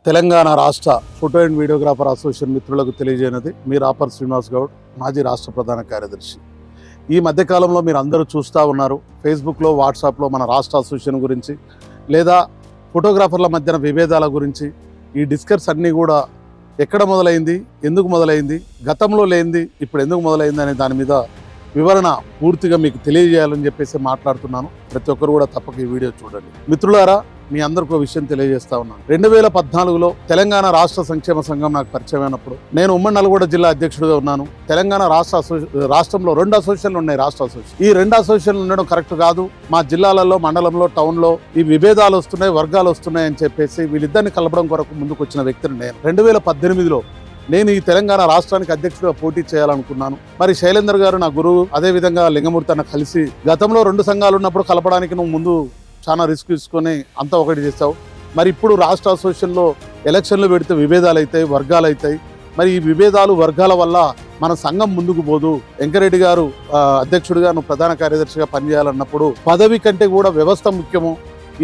తెలంగాణ రాష్ట్ర photo and videographer association మిత్రులకు తెలియజేయనది మీ rapper Srinivas Goud, మాజీ రాష్ట్ర ప్రధాన కార్యదర్శి. ఈ మధ్యకాలంలో మీరు అందరూ చూస్తూ ఉన్నారు, ఫేస్బుక్లో వాట్సాప్లో మన రాష్ట్ర అసోసియేషన్ గురించి లేదా ఫోటోగ్రాఫర్ల మధ్యన విభేదాల గురించి ఈ డిస్కర్స్ అన్నీ కూడా ఎక్కడ మొదలైంది, ఎందుకు మొదలైంది, గతంలో లేనిది ఇప్పుడు ఎందుకు మొదలైంది అనే దాని మీద వివరణ పూర్తిగా మీకు తెలియజేయాలని చెప్పేసి మాట్లాడుతున్నాను. ప్రతి ఒక్కరు కూడా తప్పక ఈ వీడియో చూడండి. మిత్రులారా, మీ అందరికీ ఒక విషయం తెలియజేస్తా ఉన్నాను. 2014లో తెలంగాణ రాష్ట్ర సంక్షేమ సంఘం నాకు పరిచయం అయినప్పుడు నేను ఉమ్మడి నల్గొండ జిల్లా అధ్యక్షుడిగా ఉన్నాను. తెలంగాణ రాష్ట్రంలో 2 అసోసియేషన్లు ఉన్నాయి. రాష్ట్ర అసోసియేషన్, ఈ 2 అసోసియేషన్లు ఉండడం కరెక్ట్ కాదు. మా జిల్లాలలో, మండలంలో, టౌన్లో ఈ విభేదాలు వస్తున్నాయి, వర్గాలు వస్తున్నాయి అని చెప్పేసి వీళ్ళిద్దరిని కలపడం కొరకు ముందుకు వచ్చిన వ్యక్తిని నేను. 2018లో నేను ఈ తెలంగాణ రాష్ట్రానికి అధ్యక్షుడిగా పోటీ చేయాలనుకున్నాను. మరి శైలేందర్ గారు నా గురువు, అదేవిధంగా లింగమూర్తి అన్న కలిసి గతంలో 2 సంఘాలు ఉన్నప్పుడు కలపడానికి నువ్వు ముందు చాలా రిస్క్ తీసుకొని అంతా ఒకటి చేస్తావు. మరి ఇప్పుడు రాష్ట్ర అసోసియేషన్లో ఎలక్షన్లు పెడితే విభేదాలు అవుతాయి, వర్గాలు అవుతాయి. మరి ఈ విభేదాలు వర్గాల వల్ల మన సంఘం ముందుకు పోదు. వెంకరెడ్డి గారు అధ్యక్షుడిగా, నువ్వు ప్రధాన కార్యదర్శిగా పనిచేయాలన్నప్పుడు పదవి కంటే కూడా వ్యవస్థ ముఖ్యము.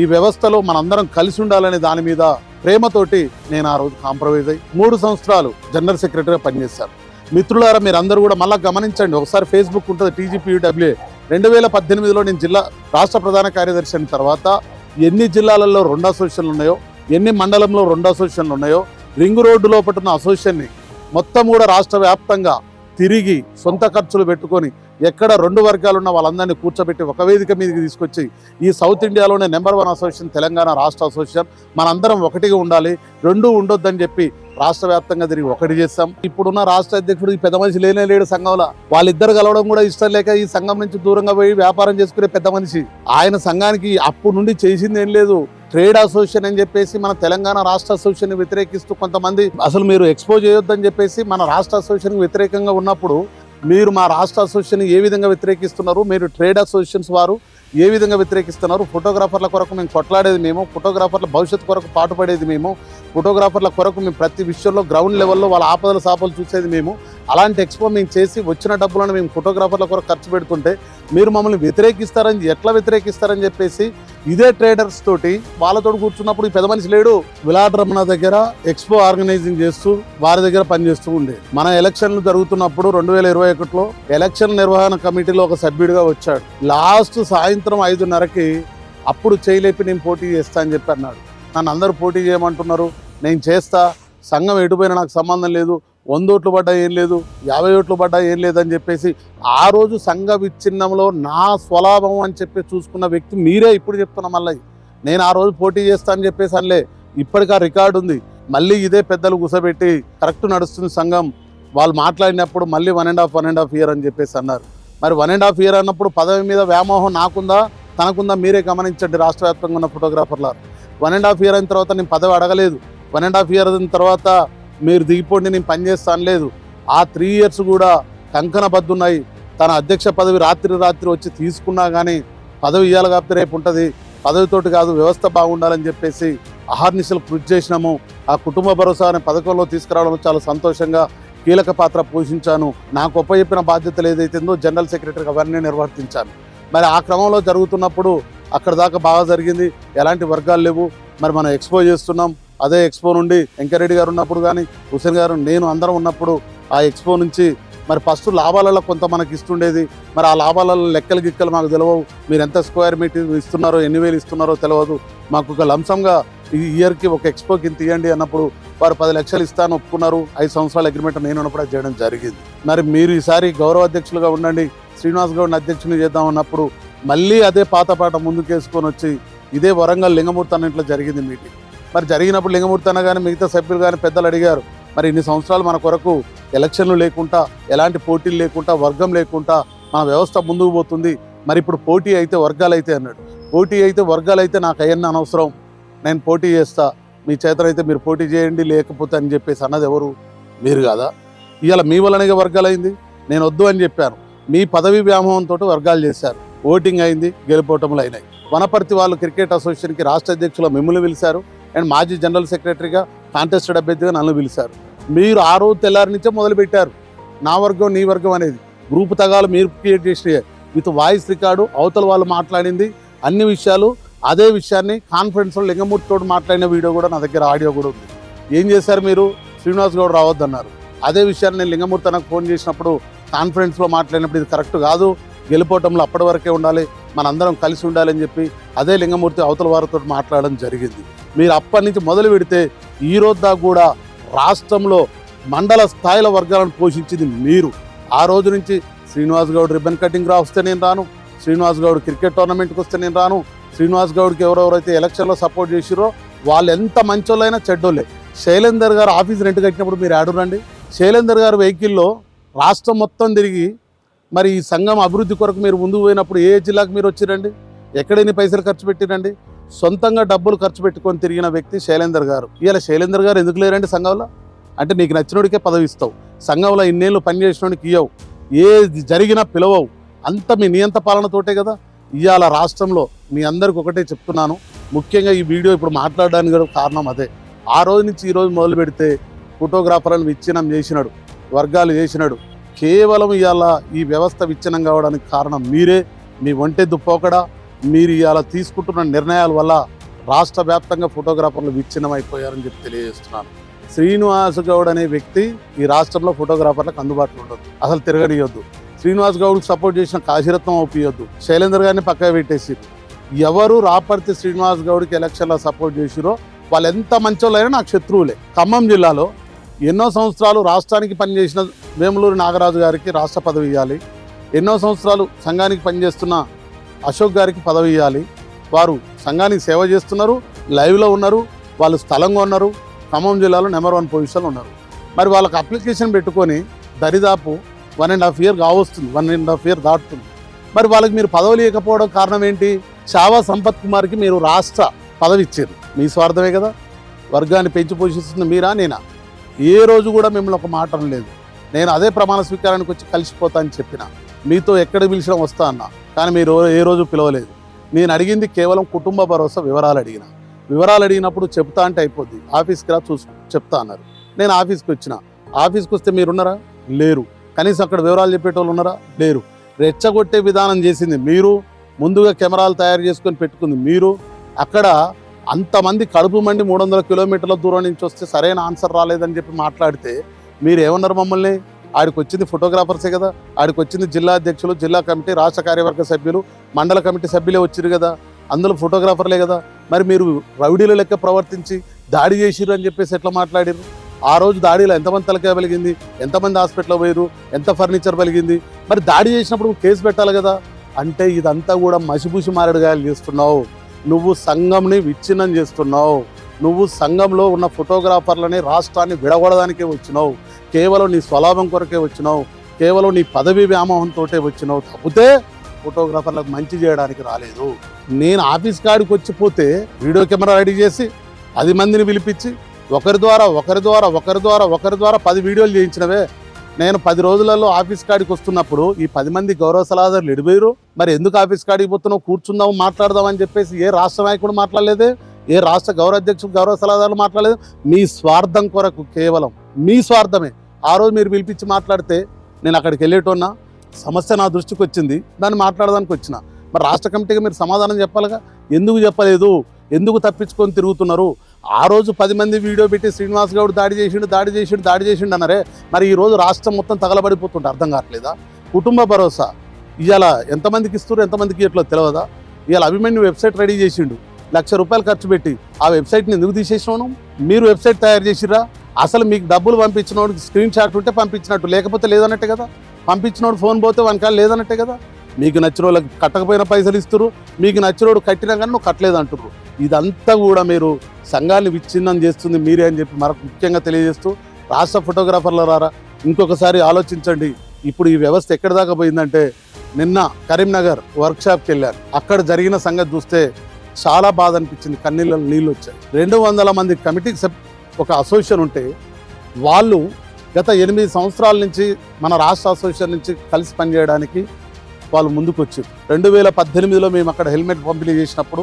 ఈ వ్యవస్థలో మనందరం కలిసి ఉండాలనే దాని మీద ప్రేమతోటి నేను ఆ రోజు కాంప్రమైజ్ అయ్యి 3 సంవత్సరాలు జనరల్ సెక్రటరీగా పనిచేశాను. మిత్రులారా, మీరు అందరూ కూడా మళ్ళీ గమనించండి. ఒకసారి ఫేస్బుక్ ఉంటుంది, TGPUWA. 2018లో నేను జిల్లా రాష్ట్ర ప్రధాన కార్యదర్శి అయిన తర్వాత ఎన్ని జిల్లాలలో 2 అసోసియేషన్లు ఉన్నాయో, ఎన్ని మండలంలో 2 అసోసియేషన్లు ఉన్నాయో, రింగ్ రోడ్డు లోపల ఉన్న అసోసియేషన్ని మొత్తం కూడా రాష్ట్ర వ్యాప్తంగా తిరిగి సొంత ఖర్చులు పెట్టుకొని ఎక్కడ 2 వర్గాలు ఉన్న వాళ్ళందరినీ కూర్చోబెట్టి ఒక వేదిక మీదకి తీసుకొచ్చి ఈ సౌత్ ఇండియాలోనే నెంబర్ 1 అసోసియేషన్ తెలంగాణ రాష్ట్ర అసోసియేషన్, మనందరం ఒకటిగా ఉండాలి, 2 ఉండొద్దని చెప్పి రాష్ట్ర వ్యాప్తంగా తిరిగి ఒకటి చేస్తాం. ఇప్పుడున్న రాష్ట్ర అధ్యక్షుడు ఈ పెద్ద మనిషి లేడు సంఘంలో. వాళ్ళిద్దరు కలవడం కూడా ఇష్టం లేక ఈ సంఘం నుంచి దూరంగా పోయి వ్యాపారం చేసుకునే పెద్ద మనిషి. ఆయన సంఘానికి అప్పుడు నుండి చేసింది ఏం లేదు. ట్రేడ్ అసోసియేషన్ అని చెప్పేసి మన తెలంగాణ రాష్ట్ర అసోసియేషన్ వ్యతిరేకిస్తూ కొంతమంది అసలు మీరు ఎక్స్పోజ్ చేయొద్దని చెప్పేసి మన రాష్ట్ర అసోసియేషన్ వ్యతిరేకంగా ఉన్నప్పుడు మీరు మా రాష్ట్ర అసోసియేషన్ ఏ విధంగా వ్యతిరేకిస్తున్నారు, మీరు ట్రేడ్ అసోసియేషన్స్ వారు ఏ విధంగా వ్యతిరేకిస్తున్నారు, ఫోటోగ్రాఫర్ల కొరకు మేము కొట్లాడేది మేము, ఫోటోగ్రాఫర్ల భవిష్యత్తు కొరకు పాటుపడేది మేము, ఫోటోగ్రాఫర్ల కొరకు మేము ప్రతి విషయంలో గ్రౌండ్ లెవెల్లో వాళ్ళ ఆపదల సాపలు చూసేది మేము. అలాంటి ఎక్స్పో మేము చేసి వచ్చిన డబ్బులను మేము ఫోటోగ్రాఫర్ల కొరకు ఖర్చు పెడుతుంటే మీరు మమ్మల్ని ఎట్లా వ్యతిరేకిస్తారని చెప్పేసి ఇదే ట్రేడర్స్ తోటి వాళ్ళతో కూర్చున్నప్పుడు ఈ పెద్ద మనిషి లేడు. విలాట్ రమణ దగ్గర ఎక్స్పో ఆర్గనైజింగ్ చేస్తూ వారి దగ్గర పనిచేస్తూ ఉండే. మన ఎలక్షన్లు జరుగుతున్నప్పుడు 2021లో ఎలక్షన్ నిర్వహణ కమిటీలో ఒక సభ్యుడిగా వచ్చాడు. లాస్ట్ సాయంత్రం 5:30కి అప్పుడు చేయలేపి నేను పోటీ చేస్తా అని చెప్పి అన్నాడు. నన్ను అందరూ పోటీ చేయమంటున్నారు, నేను చేస్తా, సంఘం ఎటుపోయినా నాకు సంబంధం లేదు, 100 ఓట్లు పడ్డా ఏం లేదు, 50 ఓట్లు పడ్డా ఏం లేదని చెప్పేసి ఆ రోజు సంఘ విచ్ఛిన్నంలో నా స్వలాభం అని చెప్పి చూసుకున్న వ్యక్తి మీరే. ఇప్పుడు చెప్తున్నా, మళ్ళీ నేను ఆ రోజు పోటీ చేస్తా అని చెప్పేసి అనలే. ఇప్పటికి ఆ రికార్డు ఉంది. మళ్ళీ ఇదే పెద్దలు కూర్చోబెట్టి కరెక్ట్ నడుస్తుంది సంఘం, వాళ్ళు మాట్లాడినప్పుడు మళ్ళీ 1.5 ఇయర్ అని చెప్పేసి అన్నారు. మరి 1.5 ఇయర్ అన్నప్పుడు పదవి మీద వ్యామోహం నాకుందా తనకుందా మీరే గమనించండి. రాష్ట్ర వ్యాప్తంగా ఉన్న ఫోటోగ్రాఫర్ల 1.5 ఇయర్ అయిన తర్వాత నేను పదవి అడగలేదు. 1.5 ఇయర్ అయిన తర్వాత మీరు దిగిపోండి నేను పనిచేస్తాను లేదు. ఆ 3 ఇయర్స్ కూడా కంకణ బద్దున్నాయి. తన అధ్యక్ష పదవి రాత్రి వచ్చి తీసుకున్నా కానీ పదవి ఇవ్వాలి కాబట్టి రేపు ఉంటుంది, పదవితోటి కాదు వ్యవస్థ బాగుండాలని చెప్పేసి అహర్నిశలు కృషి చేసినాము. ఆ కుటుంబ భరోసా అనే పథకంలో తీసుకురావడం చాలా సంతోషంగా కీలక పాత్ర పోషించాను. నాకు చెప్పిన బాధ్యతలు ఏదైతుందో జనరల్ సెక్రటరీగా అవన్నీ నిర్వర్తించాను. మరి ఆ క్రమంలో జరుగుతున్నప్పుడు అక్కడ దాకా బాగా జరిగింది, ఎలాంటి వర్గాలు లేవు. మరి మనం ఎక్స్పో చేస్తున్నాం. అదే ఎక్స్పో నుండి వెంకరెడ్డి గారు ఉన్నప్పుడు కానీ, హుసేన్ గారు, నేను అందరం ఉన్నప్పుడు ఆ ఎక్స్పో నుంచి మరి ఫస్ట్ లాభాలలో కొంత మనకి ఇస్తుండేది. మరి ఆ లాభాలలో లెక్కలు గిక్కలు మాకు తెలియవు. మీరు ఎంత స్క్వేర్ మీటర్ ఇస్తున్నారో, ఎన్ని వేలు ఇస్తున్నారో తెలియదు. మాకు ఒక లంసంగా ఈ ఇయర్కి ఒక ఎక్స్పోకి ఇంత ఇవ్వండి అన్నప్పుడు వారు 10 లక్షలు ఇస్తాను ఒప్పుకున్నారు. 5 సంవత్సరాల అగ్రిమెంట్ నేను ఉన్నప్పుడు చేయడం జరిగింది. మరి మీరు ఈసారి గౌరవ అధ్యక్షులుగా ఉండండి, శ్రీనివాస్ గౌడ్ని అధ్యక్షుని చేద్దాం అన్నప్పుడు మళ్ళీ అదే పాత పాట ముందుకేసుకొని వచ్చి ఇదే వరంగల్ లింగమూర్తి అన్న ఇంట్లో జరిగింది మీటింగ్. మరి జరిగినప్పుడు లింగమూర్తి అన్న కానీ మిగతా సభ్యులు కానీ పెద్దలు అడిగారు, మరి ఇన్ని సంవత్సరాలు మన కొరకు ఎలక్షన్లు లేకుండా, ఎలాంటి పోటీలు లేకుండా, వర్గం లేకుండా మన వ్యవస్థ ముందుకు పోతుంది. మరి ఇప్పుడు పోటీ అయితే వర్గాలు అయితే అన్నాడు. పోటీ అయితే వర్గాలు అయితే నాకు అయ్యన్న అనవసరం, నేను పోటీ చేస్తా, మీ చేతనైతే మీరు పోటీ చేయండి లేకపోతే అని చెప్పేసి అన్నది ఎవరు? మీరు కాదా? ఇవాళ మీ వలనగా వర్గాలు అయింది. నేను వద్దు అని చెప్పాను. మీ పదవి వ్యామోహంతో వర్గాలు చేశారు. ఓటింగ్ అయింది, గెలుపోవటములు అయినాయి. వనపర్తి వాళ్ళు క్రికెట్ అసోసియేషన్కి రాష్ట్ర అధ్యక్షులు మిమ్మల్ని పిలిచారు అండ్ మాజీ జనరల్ సెక్రటరీగా కాంటెస్టెడ్ అభ్యర్థిగా నన్ను పిలిచారు. మీరు ఆ రోజు తెల్లారి నుంచే మొదలుపెట్టారు నా వర్గం నీ వర్గం అనేది. గ్రూప్ తగాలు మీరు క్రియేట్ చేసి విత్ వాయిస్ రికార్డు, అవతల వాళ్ళు మాట్లాడింది అన్ని విషయాలు, అదే విషయాన్ని కాన్ఫరెన్స్లో లింగమూర్తితో మాట్లాడిన వీడియో కూడా నా దగ్గర ఆడియో కూడా ఉంది. ఏం చేశారు మీరు? శ్రీనివాస్ గౌడ్ రావద్దన్నారు. అదే విషయాన్ని నేను లింగమూర్తి నాకు ఫోన్ చేసినప్పుడు కాన్ఫరెన్స్లో మాట్లాడినప్పుడు ఇది కరెక్ట్ కాదు, గెలుపోవటంలో అప్పటి వరకే ఉండాలి, మనందరం కలిసి ఉండాలని చెప్పి అదే లింగమూర్తి అవతల వారితో మాట్లాడడం జరిగింది. మీరు అప్పటి నుంచి మొదలు పెడితే ఈ రోజు దాకా కూడా రాష్ట్రంలో మండల స్థాయిల వర్గాలను పోషించింది మీరు. ఆ రోజు నుంచి శ్రీనివాస్ గౌడ్ రిబ్బన్ కటింగ్ వస్తే నేను రాను, శ్రీనివాస్ గౌడ్ క్రికెట్ టోర్నమెంట్కి వస్తే నేను రాను, శ్రీనివాస్ గౌడ్కి ఎవరెవరైతే ఎలక్షన్లో సపోర్ట్ చేసిరో వాళ్ళు ఎంత మంచోళ్ళైనా చెడ్డోళ్ళే. శైలేందర్ గారు ఆఫీస్ రెంట్ కట్టినప్పుడు మీరు ఆడురండి. శైలేందర్ గారు వెహికల్లో రాష్ట్రం మొత్తం తిరిగి మరి ఈ సంఘం అభివృద్ధి కొరకు మీరు ముందుకు పోయినప్పుడు ఏ జిల్లాకు మీరు వచ్చిరండి? ఎక్కడైనా పైసలు ఖర్చు పెట్టిరండి? సొంతంగా డబ్బులు ఖర్చు పెట్టుకొని తిరిగిన వ్యక్తి శైలేందర్ గారు. ఇవాళ శైలేందర్ గారు ఎందుకు లేరండి సంఘంలో? అంటే నీకు నచ్చినోడికే పదవి ఇస్తావు, సంఘంలో ఇన్నేళ్ళు పనిచేసినోడికి ఇవ్వవు, ఏది జరిగినా పిలవవు, అంత మీ నియంత పాలనతోటే కదా. ఇవాళ రాష్ట్రంలో మీ అందరికి ఒకటే చెప్తున్నాను, ముఖ్యంగా ఈ వీడియో ఇప్పుడు మాట్లాడడానికి కూడా కారణం అదే. ఆ రోజు నుంచి ఈ రోజు మొదలు పెడితే ఫోటోగ్రాఫర్లను విచ్ఛిన్నం చేసినాడు, వర్గాలు చేసినాడు. కేవలం ఇవాళ ఈ వ్యవస్థ విచ్ఛిన్నం కావడానికి కారణం మీరే. మీ ఒంటెద్దు పోకడా, మీరు ఇవాళ తీసుకుంటున్న నిర్ణయాల వల్ల రాష్ట్ర వ్యాప్తంగా ఫోటోగ్రాఫర్లు విచ్ఛిన్నం అయిపోయారని చెప్పి తెలియజేస్తున్నాను. శ్రీనివాస్ గౌడ్ అనే వ్యక్తి ఈ రాష్ట్రంలో ఫోటోగ్రాఫర్లకు అందుబాటులో ఉండదు, అసలు తిరగనియొద్దు. శ్రీనివాస్ గౌడ్కి సపోర్ట్ చేసిన కాశీరత్నం ఒప్పియొద్దు, శైలేందర్ గారిని పక్కన పెట్టేసి ఎవరు రాపర్తి శ్రీనివాస్ గౌడ్కి ఎలక్షన్లో సపోర్ట్ చేసిరో వాళ్ళు ఎంత మంచోళ్ళైనా నాకు శత్రువులే. ఖమ్మం జిల్లాలో ఎన్నో సంవత్సరాలు రాష్ట్రానికి పనిచేసిన వేములూరి నాగరాజు గారికి రాష్ట్ర పదవి ఇవ్వాలి, ఎన్నో సంవత్సరాలు సంఘానికి పనిచేస్తున్న అశోక్ గారికి పదవి ఇవ్వాలి. వారు సంఘానికి సేవ చేస్తున్నారు, లైవ్లో ఉన్నారు, వాళ్ళు స్థలంగా ఉన్నారు, ఖమ్మం జిల్లాలో నెంబర్ 1 పొజిషన్లో ఉన్నారు. మరి వాళ్ళకి అప్లికేషన్ పెట్టుకొని దరిదాపు 1.5 year కావస్తుంది, 1.5 year దాటుతుంది. మరి వాళ్ళకి మీరు పదవులు ఇవ్వకపోవడం కారణం ఏంటి? చావా సంపత్ కుమార్కి మీరు రాష్ట్ర పదవి ఇచ్చారు, మీ స్వార్థమే కదా. వర్గాన్ని పెంచి పోషిస్తుంది మీరా నేనా? ఏ రోజు కూడా మిమ్మల్ని ఒక మాట అనలేదు. నేను అదే ప్రమాణ స్వీకారానికి వచ్చి కలిసిపోతా అని చెప్పిన, మీతో ఎక్కడ పిలిచడం వస్తా అన్నా, కానీ మీరు ఏ రోజు పిలవలేదు. నేను అడిగింది కేవలం కుటుంబ భరోసా వివరాలు అడిగిన. వివరాలు అడిగినప్పుడు చెప్తా అంటే అయిపోద్ది, ఆఫీస్కి రా చూసు చెప్తా అన్నారు. నేను ఆఫీస్కి వచ్చిన, ఆఫీస్కి వస్తే మీరున్నారా? లేరు. కనీసం అక్కడ వివరాలు చెప్పేటోళ్ళు ఉన్నారా? లేరు. రెచ్చగొట్టే విధానం చేసింది మీరు, ముందుగా కెమెరాలు తయారు చేసుకొని పెట్టుకుంది మీరు. అక్కడ అంతమంది కడుపు మండి 300 kilometerల దూరం నుంచి వస్తే సరైన ఆన్సర్ రాలేదని చెప్పి మాట్లాడితే మీరు ఏమన్నారు? మమ్మల్ని ఆడికి వచ్చింది ఫోటోగ్రాఫర్సే కదా, ఆడికి వచ్చింది జిల్లా అధ్యక్షులు, జిల్లా కమిటీ, రాష్ట్ర కార్యవర్గ సభ్యులు, మండల కమిటీ సభ్యులే వచ్చారు కదా, అందులో ఫోటోగ్రాఫర్లే కదా. మరి మీరు రౌడీల లెక్క ప్రవర్తించి దాడి చేసిర్రు అని చెప్పేసి ఎట్లా మాట్లాడారు? ఆ రోజు దాడిలో ఎంతమంది తలకాయ పలిగింది, ఎంతమంది హాస్పిటల్లో పోయారు, ఎంత ఫర్నిచర్ పలిగింది? మరి దాడి చేసినప్పుడు కేసు పెట్టాలి కదా. అంటే ఇదంతా కూడా మసిబూసి మారేడుగాయలు చేస్తున్నావు. నువ్వు సంఘంని విచ్ఛిన్నం చేస్తున్నావు. నువ్వు సంఘంలో ఉన్న ఫోటోగ్రాఫర్లని రాష్ట్రాన్ని విడగొడడానికే వచ్చినావు. కేవలం నీ స్వలాభం కొరకే వచ్చినావు, కేవలం నీ పదవి వ్యామోహంతో వచ్చినావు తప్పితే ఫోటోగ్రాఫర్లకు మంచి చేయడానికి రాలేదు. నేను ఆఫీస్ కాడికి వచ్చిపోతే వీడియో కెమెరా రెడీ చేసి 10 మందిని పిలిపించి ఒకరి ద్వారా 10 వీడియోలు చేయించినవే. నేను 10 రోజులలో ఆఫీస్ కాడికి వస్తున్నప్పుడు ఈ 10 మంది గౌరవ సలహాదారులు ఎడిపోయారు. మరి ఎందుకు ఆఫీస్ కాడికి పోతున్నావు, కూర్చుందాం మాట్లాడదాం అని చెప్పేసి ఏ రాష్ట్ర నాయకుడు మాట్లాడలేదే, ఏ రాష్ట్ర గౌరవ అధ్యక్షుడు గౌరవ సలహాదారులు మాట్లాడలేదు. మీ స్వార్థం కొరకు, కేవలం మీ స్వార్థమే. ఆ రోజు మీరు పిలిపించి మాట్లాడితే నేను అక్కడికి వెళ్ళేటోన్నా, సమస్య నా దృష్టికి వచ్చింది, దాన్ని మాట్లాడడానికి వచ్చిన. మరి రాష్ట్ర కమిటీగా మీరు సమాధానం చెప్పాలిగా. ఎందుకు చెప్పలేదు? ఎందుకు తప్పించుకొని తిరుగుతున్నారు? ఆ రోజు 10 మంది వీడియో పెట్టి శ్రీనివాస్ గౌడ్ దాడి చేసిండు అన్నారే, మరి ఈరోజు రాష్ట్రం మొత్తం తగలబడిపోతుంటే అర్థం కావట్లేదా? కుటుంబ భరోసా ఇవాళ ఎంతమందికి ఇస్తారు, ఎంతమందికి ఎట్లా తెలియదా? ఇవాళ అభిమన్యు వెబ్సైట్ రెడీ చేసిండు, ₹1,00,000 ఖర్చు పెట్టి. ఆ వెబ్సైట్ని ఎందుకు తీసేసినాను? మీరు వెబ్సైట్ తయారు చేసిర్రా? అసలు మీకు డబ్బులు పంపించినోడికి స్క్రీన్ షాట్ ఉంటే పంపించినట్టు, లేకపోతే లేదన్నట్టే కదా. పంపించినోడు ఫోన్ పోతే వెనకాల లేదన్నట్టే కదా. మీకు నచ్చిన వాళ్ళకి కట్టకపోయిన పైసలు ఇస్తారు, మీకు నచ్చినోడు కట్టినా కానీ నువ్వు కట్టలేదు అంటున్నారు. ఇదంతా కూడా మీరు సంఘాన్ని విచ్ఛిన్నం చేస్తుంది మీరే అని చెప్పి మరొక ముఖ్యంగా తెలియజేస్తూ, రాష్ట్ర ఫోటోగ్రాఫర్ల రారా ఇంకొకసారి ఆలోచించండి. ఇప్పుడు ఈ వ్యవస్థ ఎక్కడి దాకా పోయిందంటే, నిన్న కరీంనగర్ వర్క్షాప్కి వెళ్ళాను, అక్కడ జరిగిన సంగతి చూస్తే చాలా బాధ అనిపించింది, కన్నీళ్ళలో నీళ్ళు వచ్చాయి. 200 మంది కమిటీకి ఒక అసోసియేషన్ ఉంటే వాళ్ళు గత 8 సంవత్సరాల నుంచి మన రాష్ట్ర అసోసియేషన్ నుంచి కలిసి పనిచేయడానికి వాళ్ళు ముందుకు వచ్చారు. 2018లో మేము అక్కడ హెల్మెట్ పంపిణీ చేసినప్పుడు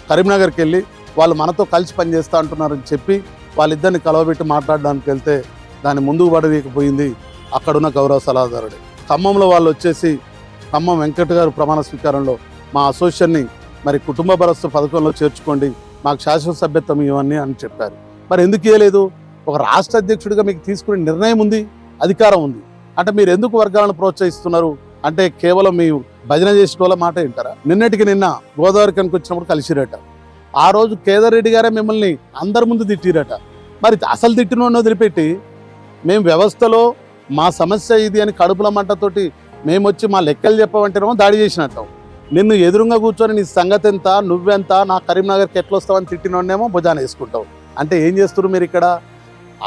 కరీంనగర్కి వెళ్ళి వాళ్ళు మనతో కలిసి పనిచేస్తూ అంటున్నారని చెప్పి వాళ్ళిద్దరిని కలవబెట్టి మాట్లాడడానికి వెళ్తే దాన్ని ముందుకు పడవేయకపోయింది అక్కడున్న గౌరవ సలహాదారుడే. ఖమ్మంలో వాళ్ళు వచ్చేసి ఖమ్మం వెంకట్ గారు ప్రమాణ స్వీకారంలో మా అసోసియేషన్ని మరి కుటుంబ భరోసా పథకంలో చేర్చుకోండి, మాకు శాశ్వత సభ్యత్వం ఇవన్నీ అని చెప్పారు. మరి ఎందుకు ఇవ్వలేదు? ఒక రాష్ట్ర అధ్యక్షుడిగా మీకు తీసుకునే నిర్ణయం ఉంది, అధికారం ఉంది. అంటే మీరు ఎందుకు వర్గాలను ప్రోత్సహిస్తున్నారు? అంటే కేవలం మీ భజన చేసిన వాళ్ళ మాట వింటారా? నిన్నటికి నిన్న గోదావరి కనుక వచ్చినప్పుడు కలిసిరట. ఆ రోజు కేదార్ రెడ్డి గారే మిమ్మల్ని అందరి ముందు తిట్టిరట. మరి అసలు తిట్టిన వదిలిపెట్టి మేము వ్యవస్థలో మా సమస్య ఇది అని కడుపుల మంటతోటి మేము వచ్చి మా లెక్కలు చెప్పమంటేనేమో దాడి చేసినట్టు. నిన్ను ఎదురుగా కూర్చొని నీ సంగతి ఎంత, నువ్వెంత, నా కరీంనగర్కి ఎట్లా వస్తావని తిట్టినోడేమో భుజాన వేసుకుంటావు. అంటే ఏం చేస్తున్నారు మీరు ఇక్కడ?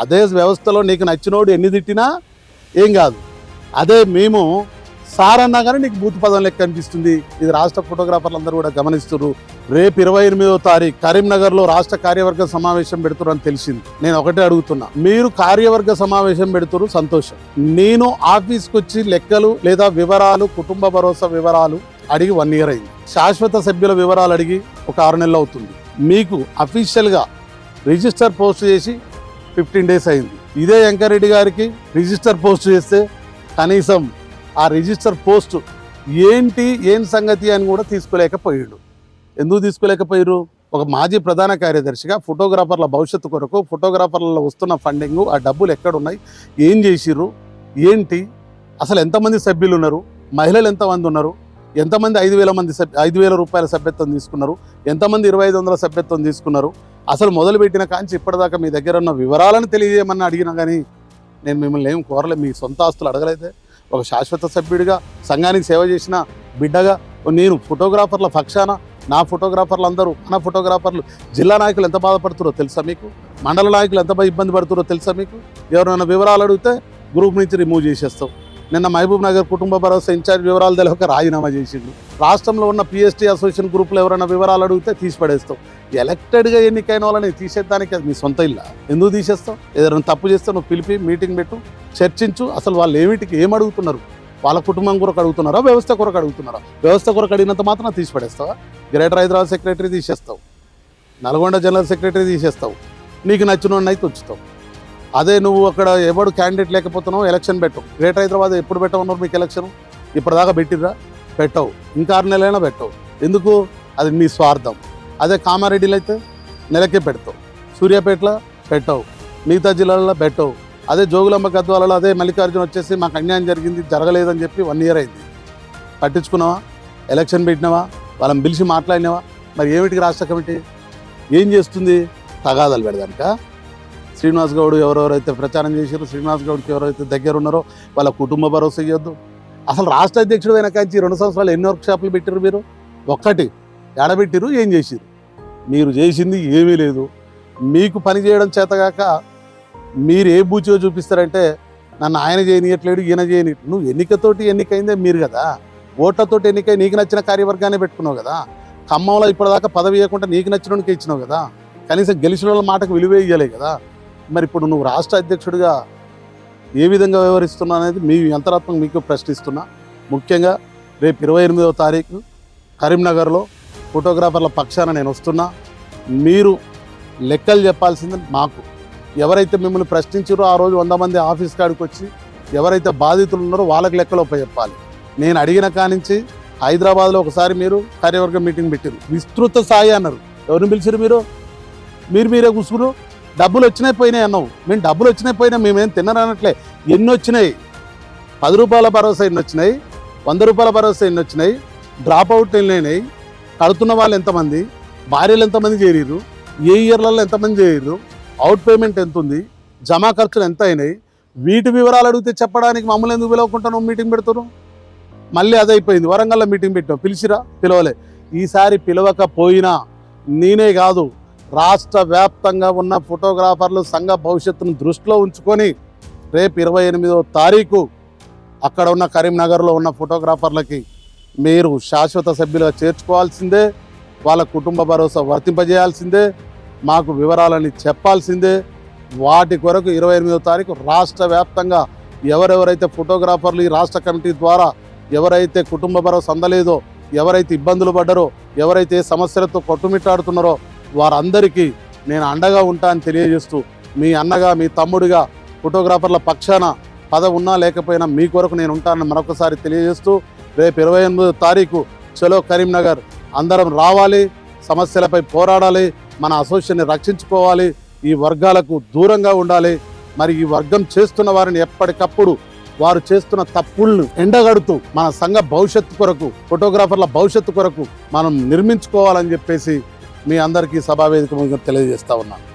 అదే వ్యవస్థలో నీకు నచ్చినోడు ఎన్ని తిట్టినా ఏం కాదు. అదే మేము సార్ అన్నా కానీ నీకు బూత్ పదం లెక్క అనిపిస్తుంది. ఇది రాష్ట్ర ఫోటోగ్రాఫర్లు అందరూ కూడా గమనిస్తున్నారు. రేపు 28వ తారీఖు కరీంనగర్లో రాష్ట్ర కార్యవర్గ సమావేశం పెడుతున్నారు అని తెలిసింది. నేను ఒకటే అడుగుతున్నా, మీరు కార్యవర్గ సమావేశం పెడుతున్నారు సంతోషం. నేను ఆఫీస్కి వచ్చి లెక్కలు లేదా వివరాలు, కుటుంబ భరోసా వివరాలు అడిగి 1 year అయింది. శాశ్వత సభ్యుల వివరాలు అడిగి ఒక 6 నెలలు అవుతుంది. మీకు అఫీషియల్గా రిజిస్టర్ పోస్ట్ చేసి 15 days అయింది. ఇదే వెంకరెడ్డి గారికి రిజిస్టర్ పోస్ట్ చేస్తే కనీసం ఆ రిజిస్టర్ పోస్ట్ ఏంటి ఏం సంగతి అని కూడా తీసుకోలేకపోయాడు. ఎందుకు తీసుకోలేకపోయారు? ఒక మాజీ ప్రధాన కార్యదర్శిగా ఫోటోగ్రాఫర్ల భవిష్యత్తు కొరకు ఫోటోగ్రాఫర్లలో వస్తున్న ఫండింగ్, ఆ డబ్బులు ఎక్కడున్నాయి, ఏం చేసిర్రు, ఏంటి, అసలు ఎంతమంది సభ్యులు ఉన్నారు, మహిళలు ఎంతమంది ఉన్నారు, ఎంతమంది 5,000 రూపాయల సభ్యత్వం తీసుకున్నారు, ఎంతమంది 2,500 సభ్యత్వం తీసుకున్నారు, అసలు మొదలుపెట్టిన కాంచి ఇప్పటిదాకా మీ దగ్గర ఉన్న వివరాలను తెలియజేయమని అడిగినా కానీ నేను మిమ్మల్ని ఏం కోరలే. మీ సొంత ఆస్తులు అడగలేదే. ఒక శాశ్వత సభ్యుడిగా సంఘానికి సేవ చేసిన బిడ్డగా నేను ఫోటోగ్రాఫర్ల పక్షాన నా ఫోటోగ్రాఫర్లు అందరూ, మన ఫోటోగ్రాఫర్లు, జిల్లా నాయకులు ఎంత బాధపడుతారో తెలుసా మీకు? మండల నాయకులు ఎంత ఇబ్బంది పడుతారో తెలుసా మీకు? ఎవరైనా వివరాలు అడిగితే గ్రూప్ నుంచి రిమూవ్ చేసేస్తాం. నిన్న మహబూబ్ నగర్ కుటుంబ భరోసా ఇన్ఛార్జ్ వివరాలు తెలియక రాజీనామా చేసిండు. రాష్ట్రంలో ఉన్న PST అసోసియేషన్ గ్రూపులో ఎవరైనా వివరాలు అడిగితే తీసి పడేస్తాం. ఎలక్టెడ్గా ఎన్నికైన వాళ్ళని తీసేద్దానికి అది మీ సొంత ఇల్లా? ఎందుకు తీసేస్తావు? ఏదైనా తప్పు చేస్తే నువ్వు పిలిపి మీటింగ్ పెట్టు, చర్చించు. అసలు వాళ్ళు ఏం అడుగుతున్నారు? వాళ్ళ కుటుంబం కొరకు అడుగుతున్నారా, వ్యవస్థ కొరకు అడుగుతున్నారా? వ్యవస్థ కొరకు అడిగినంత మాత్రం తీసి పడేస్తావా? గ్రేటర్ హైదరాబాద్ సెక్రటరీ తీసేస్తావు, నల్గొండ జనరల్ సెక్రటరీ తీసేస్తావు, నీకు నచ్చిన అయితే ఉంచుతావు. అదే నువ్వు అక్కడ ఎవడు క్యాండిడేట్ లేకపోతున్నావు, ఎలక్షన్ పెట్టవు. గ్రేటర్ హైదరాబాద్ ఎప్పుడు పెట్టమన్నారు మీకు ఎలక్షన్? ఇప్పటిదాకా పెట్టిర్రా? పెట్టవు. ఇంకా 6 నెలలైనా పెట్టవు. ఎందుకు? అది మీ స్వార్థం. అదే కామారెడ్డిలో అయితే నెలకే పెడతావు, సూర్యాపేటలో పెట్టవు, మిగతా జిల్లాలలో పెట్టవు. అదే జోగులాంబ గద్వాలలో అదే మల్లికార్జున వచ్చేసి మాకు అన్యాయం జరిగింది, జరగలేదని చెప్పి 1 year అయింది. పట్టించుకున్నావా? ఎలక్షన్ పెట్టినావా? వాళ్ళని పిలిచి మాట్లాడినావా? మరి ఏమిటికి రాష్ట్ర కమిటీ ఏం చేస్తుంది? తగాదాలు పెడదానిక? శ్రీనివాస్ గౌడ్ ఎవరెవరైతే ప్రచారం చేశారో, శ్రీనివాస్ గౌడ్కి ఎవరైతే దగ్గర ఉన్నారో వాళ్ళ కుటుంబ భరోసా ఇవ్వద్దు. అసలు రాష్ట్ర అధ్యక్షుడు అయిన కాంచి 2 సంవత్సరాలు ఎన్ని వర్క్ షాపులు పెట్టారు మీరు? ఒక్కటి ఎడబెట్టిరు, ఏం చేసిరు? మీరు చేసింది ఏమీ లేదు. మీకు పని చేయడం చేతగాక మీరు ఏ బూచిగా చూపిస్తారంటే నన్ను ఆయన చేయనియట్లేడు, ఈయన చేయనియట్లేదు. నువ్వు ఎన్నికతోటి ఎన్నికైందే మీరు కదా, ఓట్లతోటి ఎన్నికై నీకు నచ్చిన కార్యవర్గాన్ని పెట్టుకున్నావు కదా. ఖమ్మంలో ఇప్పటిదాకా పదవి ఇవ్వకుండా నీకు నచ్చినోడికి ఇచ్చినావు కదా. కనీసం గెలిచిన వాళ్ళ మాటకు విలువే ఇవ్వలే కదా. మరి ఇప్పుడు నువ్వు రాష్ట్ర అధ్యక్షుడిగా ఏ విధంగా వ్యవహరిస్తున్నా అనేది మీ అంతరాత్మకు మీకు ప్రశ్నిస్తున్నా. ముఖ్యంగా రేపు 28వ తారీఖు కరీంనగర్లో ఫోటోగ్రాఫర్ల పక్షాన నేను వస్తున్నా. మీరు లెక్కలు చెప్పాల్సింది మాకు. ఎవరైతే మిమ్మల్ని ప్రశ్నించారో ఆ రోజు 100 మంది ఆఫీస్ కాడికి వచ్చి ఎవరైతే బాధితులు ఉన్నారో వాళ్ళకి లెక్కలు చెప్పాలి. నేను అడిగిన కానించి హైదరాబాద్లో ఒకసారి మీరు కార్యవర్గ మీటింగ్ పెట్టారు, విస్తృత స్థాయి అన్నారు. ఎవరిని పిలిచారు? మీరే కూర్చున్నారు. డబ్బులు వచ్చినాయి పోయినాయి అన్నావు. మేము డబ్బులు వచ్చినాయి పోయినా మేమేం తిన్నారనట్లే. ఎన్ని వచ్చినాయి? 10 రూపాయల భరోసా ఎన్ని వచ్చినాయి, 100 రూపాయల భరోసా ఎన్ని వచ్చినాయి, డ్రాప్ అవుట్ ఎన్ని అయినాయి, కడుతున్న వాళ్ళు ఎంతమంది, భార్యలు ఎంతమంది చేరిర్రు, ఏ ఇయర్లలో ఎంతమంది చేరిర్రు, అవుట్ పేమెంట్ ఎంత ఉంది, జమా ఖర్చులు ఎంత అయినాయి, వీటి వివరాలు అడిగితే చెప్పడానికి మమ్మల్ని ఎందుకు పిలవకుండా నువ్వు మీటింగ్ పెడుతున్నావు? మళ్ళీ అదైపోయింది. వరంగల్లో మీటింగ్ పెట్టావు, పిలిచిరా? పిలవలే. ఈసారి పిలవకపోయినా నేనే కాదు, రాష్ట్ర వ్యాప్తంగా ఉన్న ఫోటోగ్రాఫర్లు సంఘ భవిష్యత్తును దృష్టిలో ఉంచుకొని రేపు 28వ తారీఖు అక్కడ ఉన్న కరీంనగర్లో ఉన్న ఫోటోగ్రాఫర్లకి మీరు శాశ్వత సభ్యులుగా చేర్చుకోవాల్సిందే, వాళ్ళ కుటుంబ భరోసా వర్తింపజేయాల్సిందే, మాకు వివరాలని చెప్పాల్సిందే. వాటి కొరకు 28వ తారీఖు రాష్ట్ర వ్యాప్తంగా ఎవరెవరైతే ఫోటోగ్రాఫర్లు ఈ రాష్ట్ర కమిటీ ద్వారా ఎవరైతే కుటుంబ భరోసా అందలేదో, ఎవరైతే ఇబ్బందులు పడ్డారో, ఎవరైతే సమస్యలతో కొట్టుమిట్టాడుతున్నారో వారందరికీ నేను అండగా ఉంటా అని తెలియజేస్తూ, మీ అన్నగా మీ తమ్ముడిగా ఫోటోగ్రాఫర్ల పక్షాన పదవి ఉన్నా లేకపోయినా మీ కొరకు నేను ఉంటానని మరొకసారి తెలియజేస్తూ, రేపు 28వ తారీఖు చలో కరీంనగర్ అందరం రావాలి, సమస్యలపై పోరాడాలి, మన అసోసియేషన్ని రక్షించుకోవాలి. ఈ వర్గాలకు దూరంగా ఉండాలి. మరి ఈ వర్గం చేస్తున్న వారిని ఎప్పటికప్పుడు వారు చేస్తున్న తప్పులను ఎండగడుతూ మన సంఘ భవిష్యత్తు కొరకు, ఫోటోగ్రాఫర్ల భవిష్యత్తు కొరకు మనం నిర్మించుకోవాలని చెప్పేసి మీ అందరికీ సభావేదిక మీద తెలియజేస్తా ఉన్నాను.